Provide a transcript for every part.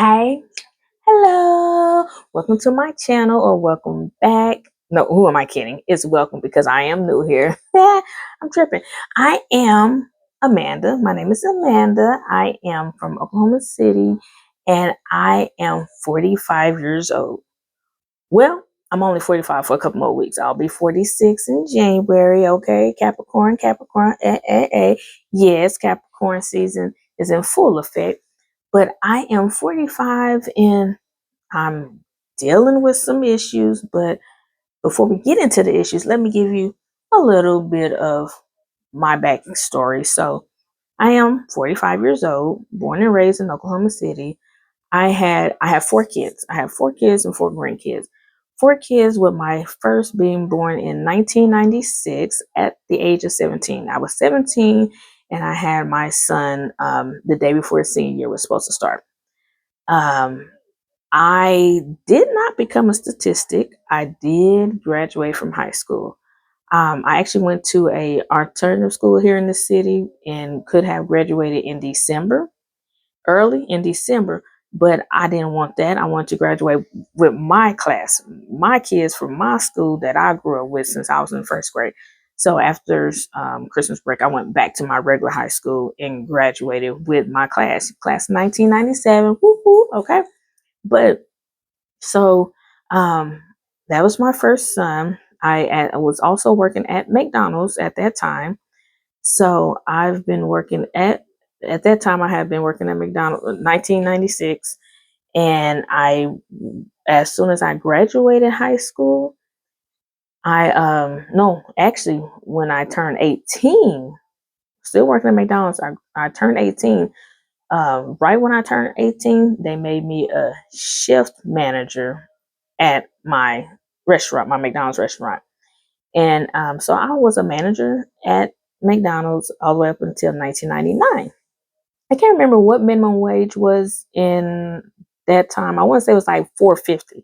Hi, hello, welcome to my channel or welcome back. No, who am I kidding? It's welcome because I am new here. I'm tripping. I am Amanda. My name is Amanda. I am from Oklahoma City and I am 45 years old. Well, I'm only 45 for a couple more weeks. I'll be 46 in January. Okay, Capricorn, Capricorn, Yes, Capricorn season is in full effect. But I am 45 and I'm dealing with some issues. But before we get into the issues, let me give you a little bit of my backstory. So I am 45 years old, born and raised in Oklahoma City. I have four kids. I have four kids and four grandkids. Four kids, with my first being born in 1996 at the age of 17. I was 17 and I had my son the day before his senior year was supposed to start. Um, I did not become a statistic. I did graduate from high school. I actually went to a alternative school here in the city and could have graduated in December, early in December, but I didn't want that. I wanted to graduate with my class, my kids from my school that I grew up with since I was in first grade. So after Christmas break, I went back to my regular high school and graduated with my class 1997. Woo woo, okay. But so um, that was my first son. I was also working at McDonald's at that time. So I've been working at that time I had been working at McDonald's 1996, and I as soon as I graduated high school, I no, actually when I turned 18, still working at McDonald's, I turned 18. Right when I turned 18, they made me a shift manager at my restaurant, my McDonald's restaurant. And so I was a manager at McDonald's all the way up until 1999. I can't remember what minimum wage was in that time. I want to say it was like 4.50.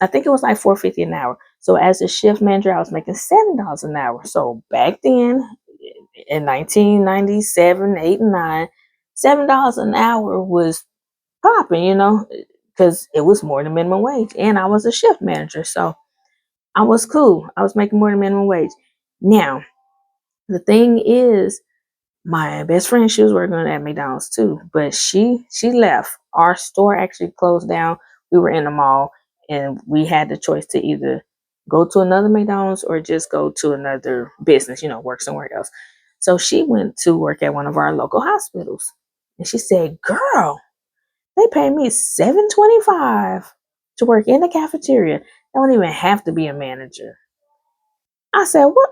I think it was like 4.50 an hour. So as a shift manager, I was making $7 an hour. So back then, in 1997, 8 and 9, $7 an hour was popping, because it was more than minimum wage, and I was a shift manager, so I was cool. I was making more than minimum wage. Now, the thing is, my best friend, she was working at McDonald's too, but she left. Our store actually closed down. We were in the mall, and we had the choice to either go to another McDonald's or just go to another business, work somewhere else. So she went to work at one of our local hospitals, and she said, "Girl, they pay me $7.25 to work in the cafeteria. I don't even have to be a manager." I said, "What?"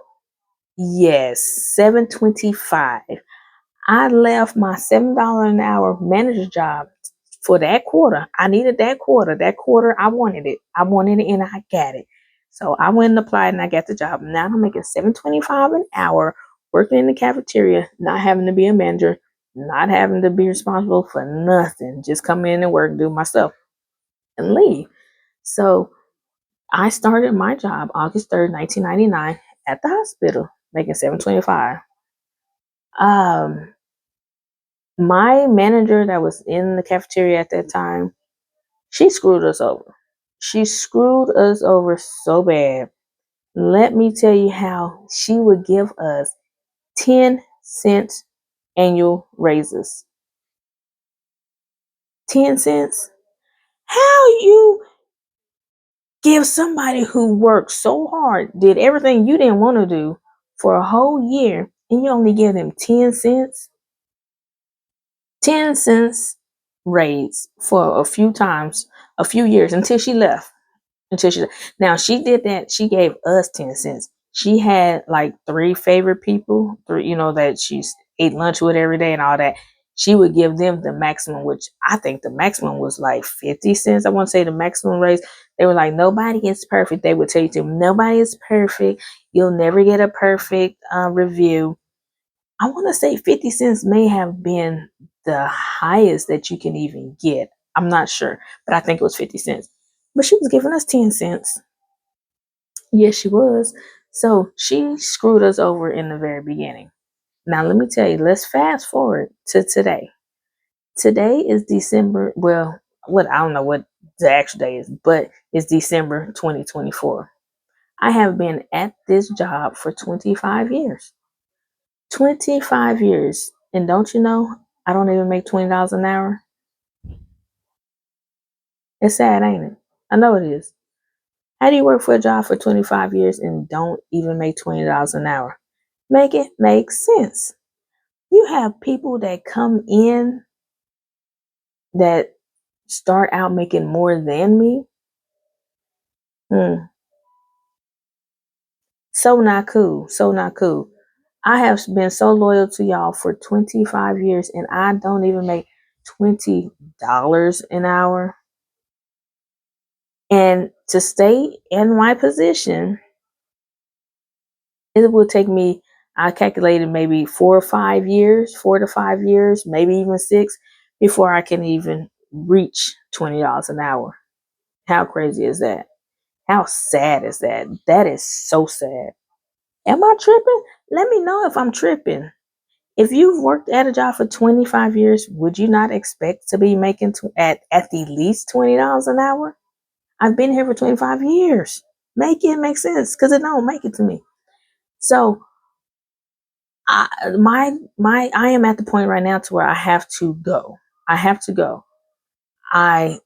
Yes, $7.25. I left my $7 an hour manager job for that quarter. I needed that quarter. That quarter, I wanted it. I wanted it and I got it. So I went and applied and I got the job. Now I'm making $7.25 an hour, working in the cafeteria, not having to be a manager, not having to be responsible for nothing. Just come in and work, do my stuff, and leave. So I started my job August 3rd, 1999 at the hospital, making $7.25. Um, my manager that was in the cafeteria at that time, she screwed us over. She screwed us over so bad. Let me tell you how she would give us 10-cent annual raises. 10 cents? How you give somebody who worked so hard, did everything you didn't want to do for a whole year, and you only give them 10 cents? 10 cents raise for a few times, a few years until she left. Now she did that. She gave us 10 cents. She had like three favorite people, three, that she ate lunch with every day and all that. She would give them the maximum, which I think the maximum was like 50 cents. I want to say the maximum raise. They were like, nobody is perfect. They would tell you, nobody is perfect. You'll never get a perfect review. I want to say 50 cents may have been the highest that you can even get. I'm not sure, but I think it was 50 cents. But she was giving us 10 cents. Yes, she was. So she screwed us over in the very beginning. Now, let me tell you, let's fast forward to today. Today is December. Well, what I don't know what the actual day is, but it's December 2024. I have been at this job for 25 years. 25 years. And don't you know, I don't even make $20 an hour. It's sad, ain't it? I know it is. How do you work for a job for 25 years and don't even make $20 an hour? Make it make sense. You have people that come in that start out making more than me. Hmm. So not cool. So not cool. I have been so loyal to y'all for 25 years and I don't even make $20 an hour. And to stay in my position, it will take me, I calculated maybe 4 or 5 years, 4 to 5 years, maybe even 6, before I can even reach $20 an hour. How crazy is that? How sad is that? That is so sad. Am I tripping? Let me know if I'm tripping. If you've worked at a job for 25 years, would you not expect to be making at the least $20 an hour? I've been here for 25 years. Make it make sense because it don't make it to me. So I am at the point right now to where I have to go. I have to go. I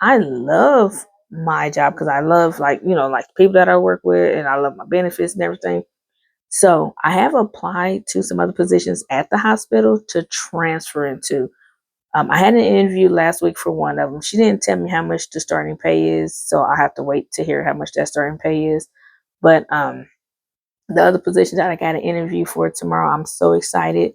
I love my job because I love, like, like the people that I work with, and I love my benefits and everything. So I have applied to some other positions at the hospital to transfer into. I had an interview last week for one of them. She didn't tell me how much the starting pay is, so I have to wait to hear how much that starting pay is. But the other position that I got an interview for tomorrow, I'm so excited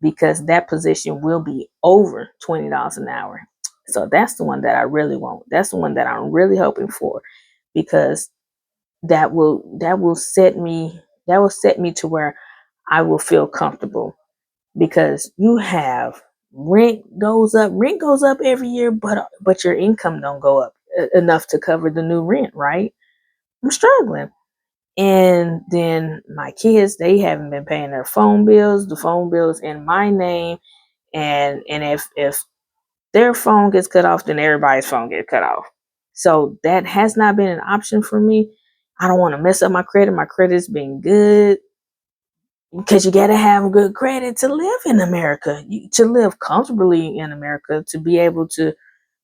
because that position will be over $20 an hour. So that's the one that I really want. That's the one that I'm really hoping for, because that will set me to where I will feel comfortable, because you have rent goes up every year, but your income don't go up enough to cover the new rent, right? I'm struggling. And then my kids, they haven't been paying their phone bills. The phone bills in my name, and if their phone gets cut off, then everybody's phone gets cut off. So that has not been an option for me. I don't want to mess up my credit. My credit's been good, because you got to have good credit to live in America, to live comfortably in America, to be able to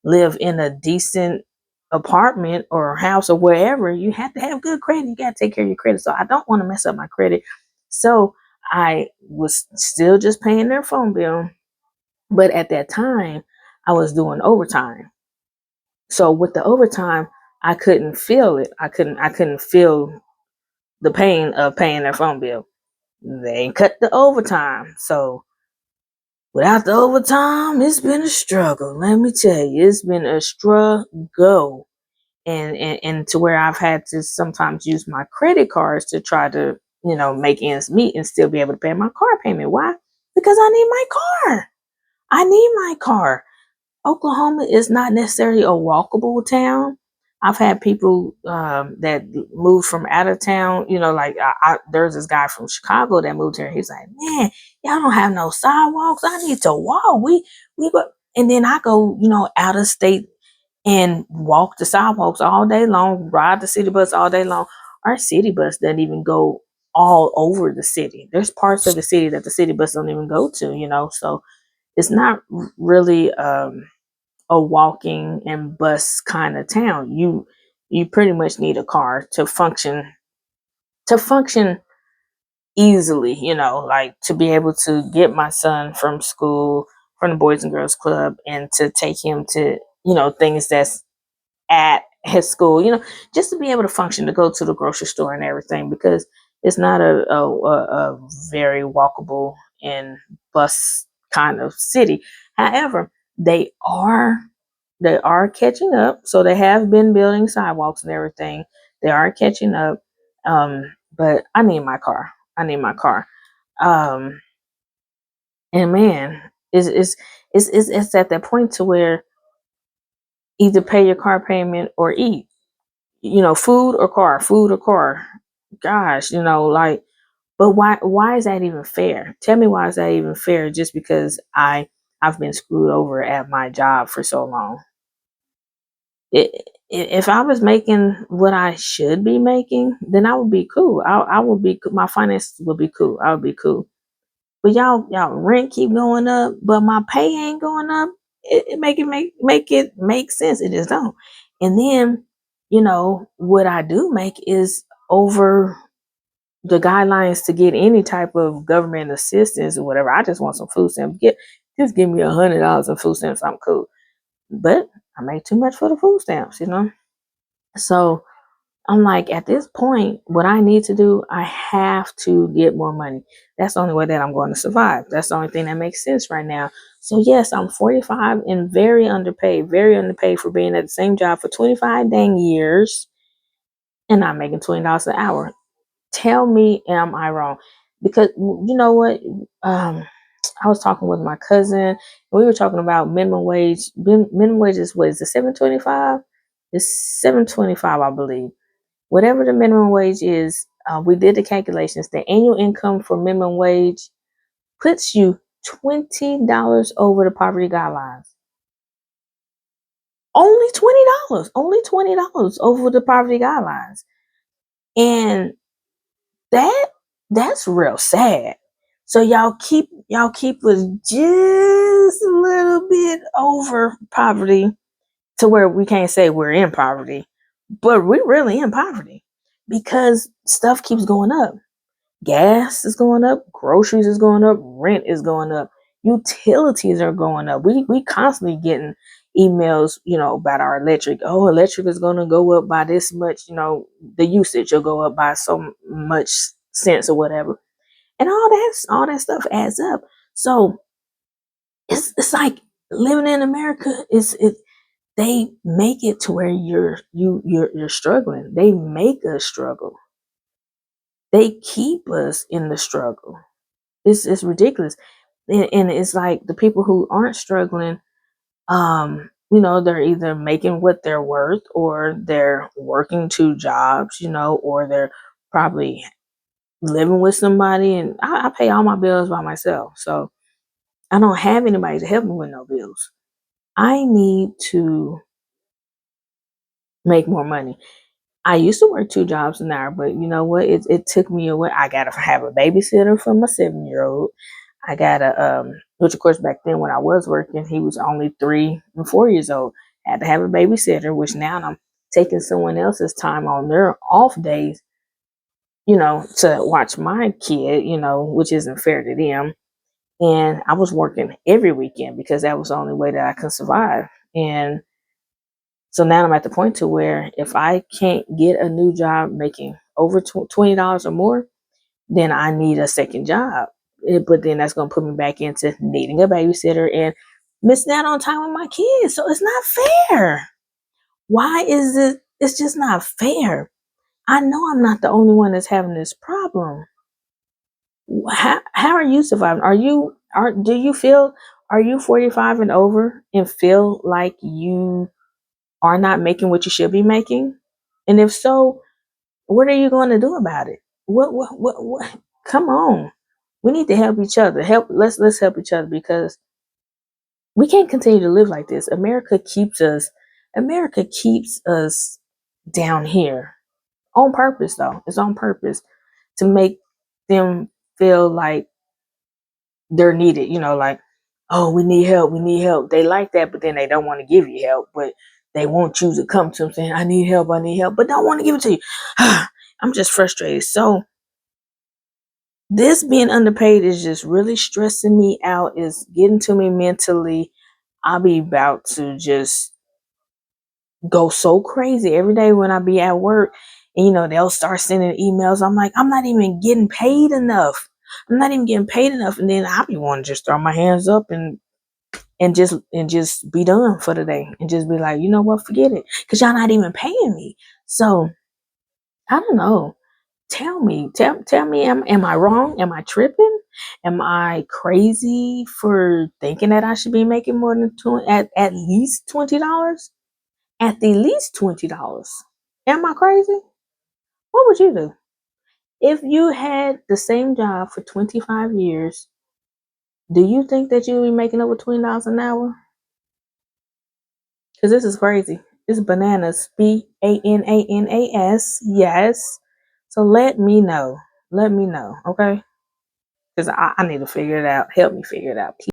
live in a decent apartment or house or wherever. You have to have good credit. You got to take care of your credit. So I don't want to mess up my credit. So I was still just paying their phone bill. But at that time, I was doing overtime. So with the overtime, I couldn't feel it. I couldn't feel the pain of paying their phone bill. They ain't cut the overtime. So without the overtime, it's been a struggle. Let me tell you, it's been a struggle. And to where I've had to sometimes use my credit cards to try to, make ends meet and still be able to pay my car payment. Why? Because I need my car. I need my car. Oklahoma is not necessarily a walkable town. I've had people that moved from out of town. Like there's this guy from Chicago that moved here. He's like, man, y'all don't have no sidewalks. I need to walk. We go, and then I go, out of state and walk the sidewalks all day long. Ride the city bus all day long. Our city bus doesn't even go all over the city. There's parts of the city that the city bus don't even go to. So it's not really a walking and bus kind of town. You pretty much need a car to function easily, like to be able to get my son from school, from the Boys and Girls Club, and to take him to, things that's at his school, just to be able to function, to go to the grocery store and everything, because it's not a very walkable and bus kind of city. However, they are they are catching up. So they have been building sidewalks and everything. They are catching up. But I need my car. I need my car. Um, and man, it's at that point to where either pay your car payment or eat. Food or car, food or car. Gosh, like, but why is that even fair? Tell me, why is that even fair? Just because I've been screwed over at my job for so long. If I was making what I should be making, then I would be cool. I would be, my finances would be cool. I would be cool. But y'all rent keep going up, but my pay ain't going up. It make it make sense. It just don't. And then, what I do make is over the guidelines to get any type of government assistance or whatever. I just want some food stamps. Just give me $100 in food stamps. I'm cool. But I make too much for the food stamps. So I'm like, at this point, what I need to do, I have to get more money. That's the only way that I'm going to survive. That's the only thing that makes sense right now. So yes, I'm 45 and very underpaid for being at the same job for 25 dang years and not making $20 an hour. Tell me, am I wrong? Because you know what? I was talking with my cousin, and we were talking about minimum wage. Minimum wage is what is it, 7.25? It's 7.25, I believe. Whatever the minimum wage is, we did the calculations. The annual income for minimum wage puts you $20 over the poverty guidelines. Only $20. Only $20 over the poverty guidelines. And that's real sad. So y'all keep us just a little bit over poverty to where we can't say we're in poverty, but we're really in poverty because stuff keeps going up. Gas is going up, groceries is going up, rent is going up, utilities are going up. We constantly getting emails, about our electric. Oh, electric is going to go up by this much. The usage will go up by so much cents or whatever, and all that stuff adds up. So it's like living in America is it. They make it to where you're struggling. They make us struggle. They keep us in the struggle. It's ridiculous, and it's like the people who aren't struggling, they're either making what they're worth, or they're working two jobs, or they're probably living with somebody. And I pay all my bills by myself, so I don't have anybody to help me with no bills. I need to make more money. I used to work two jobs an hour, but you know what? It took me away. I gotta have a babysitter for my 7-year-old. I gotta which of course back then when I was working, he was only 3 and 4 years old. I had to have a babysitter, which now I'm taking someone else's time on their off days, to watch my kid, which isn't fair to them. And I was working every weekend because that was the only way that I could survive. And so now I'm at the point to where if I can't get a new job making over $20 or more, then I need a second job. But then that's going to put me back into needing a babysitter and missing out on time with my kids. So it's not fair. Why is it? It's just not fair. I know I'm not the only one that's having this problem. How are you surviving? Do you feel, are you 45 and over and feel like you are not making what you should be making? And if so, what are you going to do about it? What? Come on. We need to help each other. Let's help each other because we can't continue to live like this. America keeps us down here on purpose though. It's on purpose to make them feel like they're needed, like, oh, we need help. They like that, but then they don't want to give you help, but they want you to come to them saying, I need help, but don't want to give it to you. I'm just frustrated. So this being underpaid is just really stressing me out, is getting to me mentally. I'll be about to just go so crazy every day when I be at work, and they'll start sending emails. I'm like, I'm not even getting paid enough. I'm not even getting paid enough. And then I'll be wanting to just throw my hands up and just be done for the day and just be like, you know what, forget it. Cause y'all not even paying me. So I don't know. Tell me, am I wrong? Am I tripping? Am I crazy for thinking that I should be making more than at least $20? At the least $20. Am I crazy? What would you do? If you had the same job for 25 years, do you think that you would be making over $20 an hour? Because this is crazy. It's bananas. Bananas. Yes. So let me know. Let me know. Okay. Because I need to figure it out. Help me figure it out.